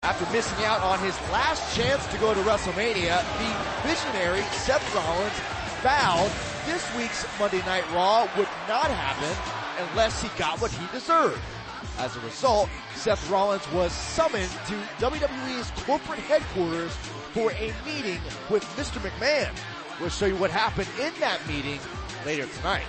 After missing out on his last chance to go to WrestleMania, the visionary Seth Rollins vowed this week's Monday Night Raw would not happen unless he got what he deserved. As a result, Seth Rollins was summoned to WWE's corporate headquarters for a meeting with Mr. McMahon. We'll show you what happened in that meeting later tonight.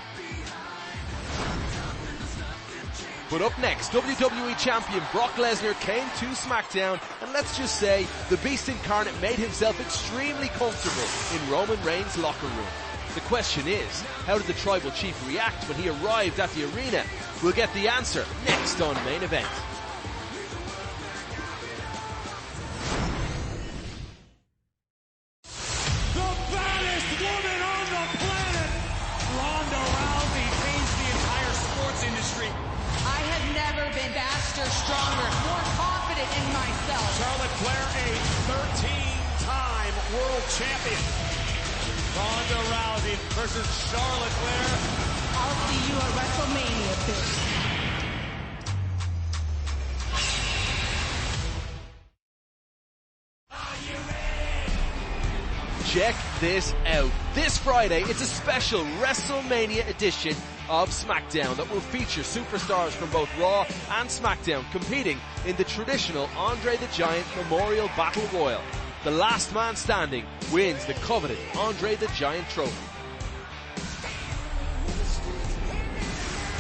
But up next, WWE Champion Brock Lesnar came to SmackDown, and let's just say, the Beast Incarnate made himself extremely comfortable in Roman Reigns' locker room. The question is, how did the Tribal Chief react when he arrived at the arena? We'll get the answer next on Main Event. Stronger, more confident in myself. Charlotte Flair, a 13-time world champion. Ronda Rousey versus Charlotte Flair. I'll see you at WrestleMania, bitch. Check this out. This Friday, it's a special WrestleMania edition of SmackDown that will feature superstars from both Raw and SmackDown competing in the traditional Andre the Giant Memorial Battle Royal. The last man standing wins the coveted Andre the Giant trophy.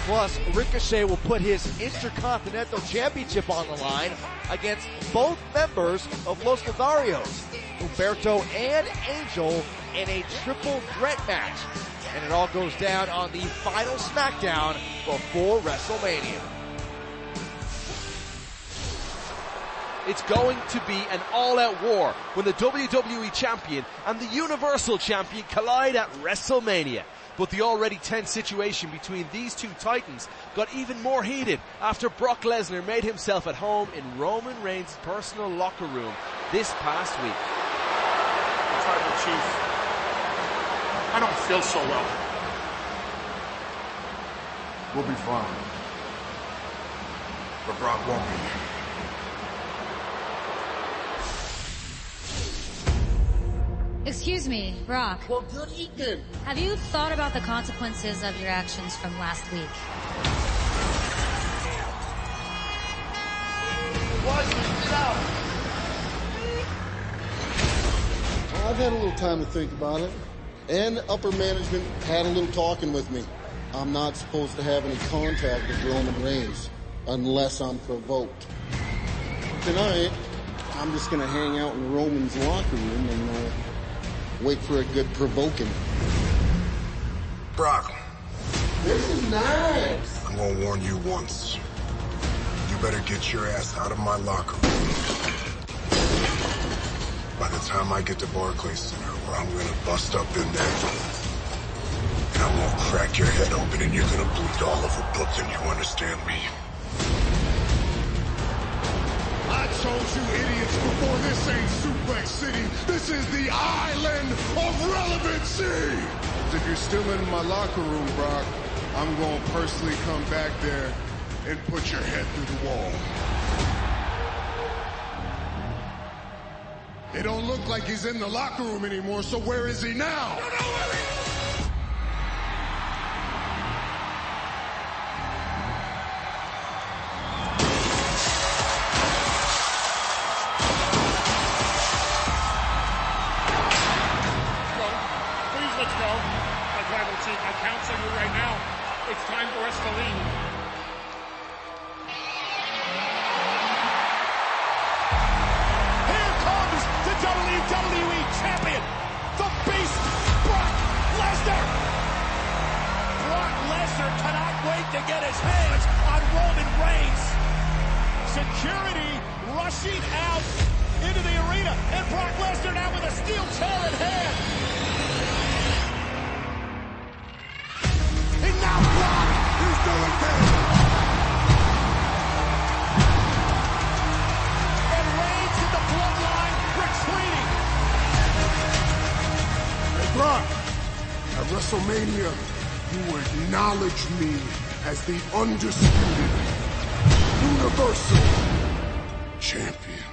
Plus, Ricochet will put his Intercontinental Championship on the line against both members of Los Lotharios, Humberto and Angel, in a triple threat match. And it all goes down on the final SmackDown before WrestleMania. It's going to be an all-out war when the WWE Champion and the Universal Champion collide at WrestleMania. But the already tense situation between these two titans got even more heated after Brock Lesnar made himself at home in Roman Reigns' personal locker room this past week. Tribal Chief, I don't feel so well. We'll be fine. But Brock won't be. Excuse me, Brock. Well, good evening. Have you thought about the consequences of your actions from last week? Get out. Well, I've had a little time to think about it. And upper management had a little talking with me. I'm not supposed to have any contact with Roman Reigns unless I'm provoked. Tonight, I'm just going to hang out in Roman's locker room and wait for a good provoking. Brock. This is nice. I'm gonna warn you once. You better get your ass out of my locker room. By the time I get to Barclays Center, where I'm gonna bust up in there, and I'm gonna crack your head open and you're gonna bleed all over Brooklyn, you understand me? I told you idiots before, this ain't Suplex City. This is the island of relevancy. If you're still in my locker room, Brock, I'm going to personally come back there and put your head through the wall. It don't look like he's in the locker room anymore, so where is he now? I counsel you right now, it's time for us to leave. Here comes the WWE Champion, the Beast, Brock Lesnar. Brock Lesnar cannot wait to get his hands on Roman Reigns. Security rushing out into the arena, and Brock Lesnar now with a steel chair in hand. And now Brock is doing this. And Reigns in the bloodline retreating. Hey, Brock, at WrestleMania, you acknowledge me as the undisputed Universal Champion.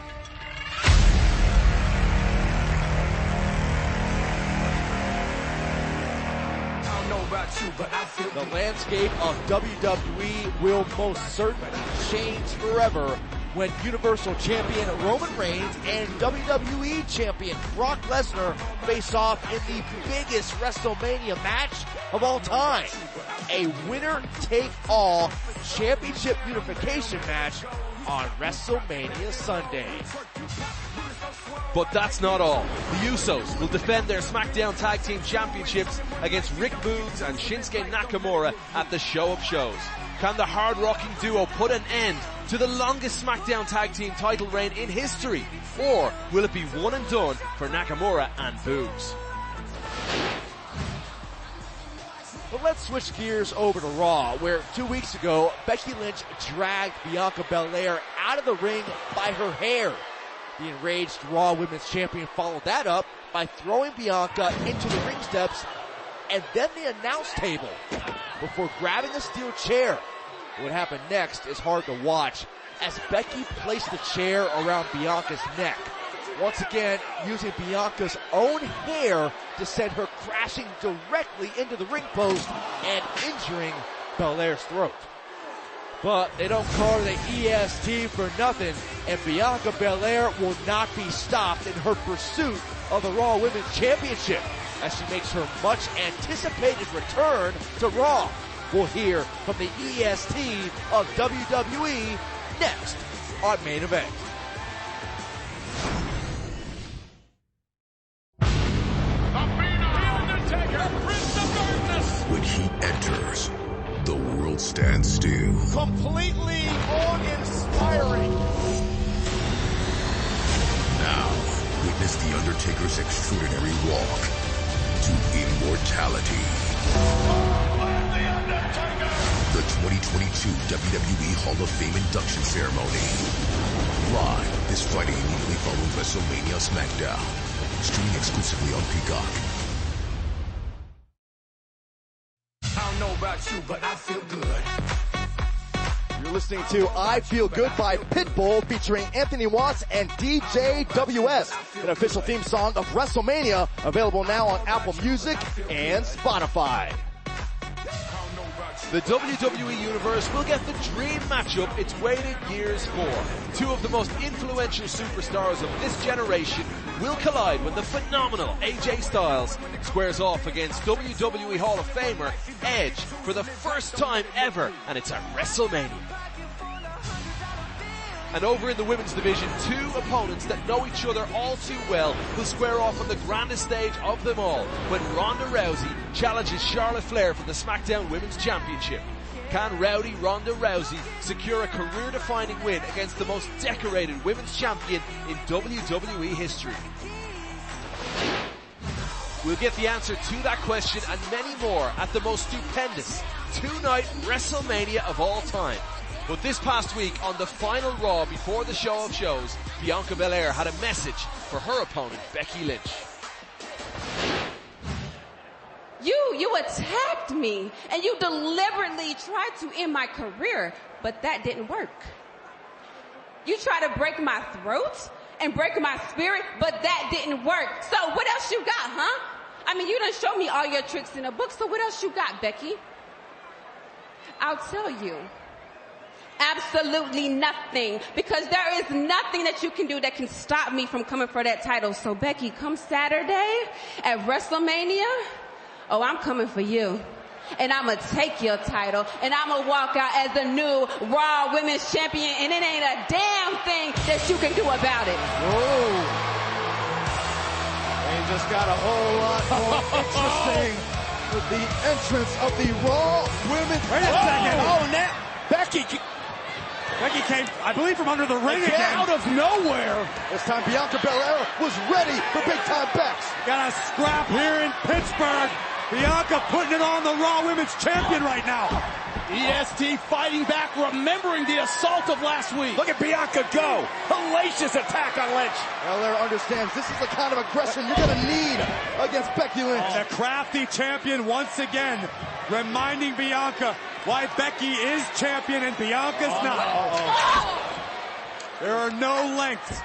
The landscape of WWE will most certainly change forever when Universal Champion Roman Reigns and WWE Champion Brock Lesnar face off in the biggest WrestleMania match of all time. A winner-take-all championship unification match on WrestleMania Sunday. But that's not all. The Usos will defend their SmackDown Tag Team Championships against Rick Boogs and Shinsuke Nakamura at the Show of Shows. Can the hard-rocking duo put an end to the longest SmackDown Tag Team title reign in history? Or will it be one and done for Nakamura and Boogs? But let's switch gears over to Raw, where 2 weeks ago, Becky Lynch dragged Bianca Belair out of the ring by her hair. The enraged Raw Women's Champion followed that up by throwing Bianca into the ring steps and then the announce table before grabbing a steel chair. What happened next is hard to watch as Becky placed the chair around Bianca's neck, once again using Bianca's own hair to send her crashing directly into the ring post and injuring Belair's throat. But they don't call her the EST for nothing, and Bianca Belair will not be stopped in her pursuit of the Raw Women's Championship as she makes her much anticipated return to Raw. We'll hear from the EST of WWE next on Main Event. When he enters, the world stands still. Completely awe-inspiring. Now, witness The Undertaker's extraordinary walk to immortality. The 2022 WWE Hall of Fame induction ceremony. Live this Friday immediately following WrestleMania SmackDown. Streaming exclusively on Peacock. I don't know about you, but I feel good. You're listening to I Feel Good by Pitbull featuring Anthony Watts and DJ WS, an official theme song of WrestleMania, available now on Apple Music and Spotify. The WWE Universe will get the dream matchup it's waited years for. Two of the most influential superstars of this generation will collide when the phenomenal AJ Styles squares off against WWE Hall of Famer Edge for the first time ever, and it's at WrestleMania. And over in the women's division, two opponents that know each other all too well will square off on the grandest stage of them all when Ronda Rousey challenges Charlotte Flair for the SmackDown Women's Championship. Can Rowdy Ronda Rousey secure a career-defining win against the most decorated women's champion in WWE history? We'll get the answer to that question and many more at the most stupendous two-night WrestleMania of all time. But this past week, on the final Raw before the Show of Shows, Bianca Belair had a message for her opponent, Becky Lynch. You attacked me, and you deliberately tried to end my career, but that didn't work. You tried to break my throat and break my spirit, but that didn't work. So what else you got, huh? I mean, you done showed me all your tricks in a book, so what else you got, Becky? I'll tell you. Absolutely nothing, because there is nothing that you can do that can stop me from coming for that title. So Becky, come Saturday at WrestleMania, oh, I'm coming for you. And I'm going to take your title, and I'm going to walk out as the new Raw Women's Champion, and it ain't a damn thing that you can do about it. Whoa. They just got a whole lot more interesting with the entrance of the Raw Women's Wait a second. Oh, now Becky came, I believe, from under the ring again. Out of nowhere. This time Bianca Belair was ready for big time Bex. Got a scrap here in Pittsburgh. Bianca putting it on the Raw Women's Champion right now. EST fighting back, remembering the assault of last week. Look at Bianca go. Hellacious attack on Lynch. Belair understands this is the kind of aggression you're going to need against Becky Lynch. The crafty champion once again reminding Bianca why Becky is champion and Bianca's not. There are no lengths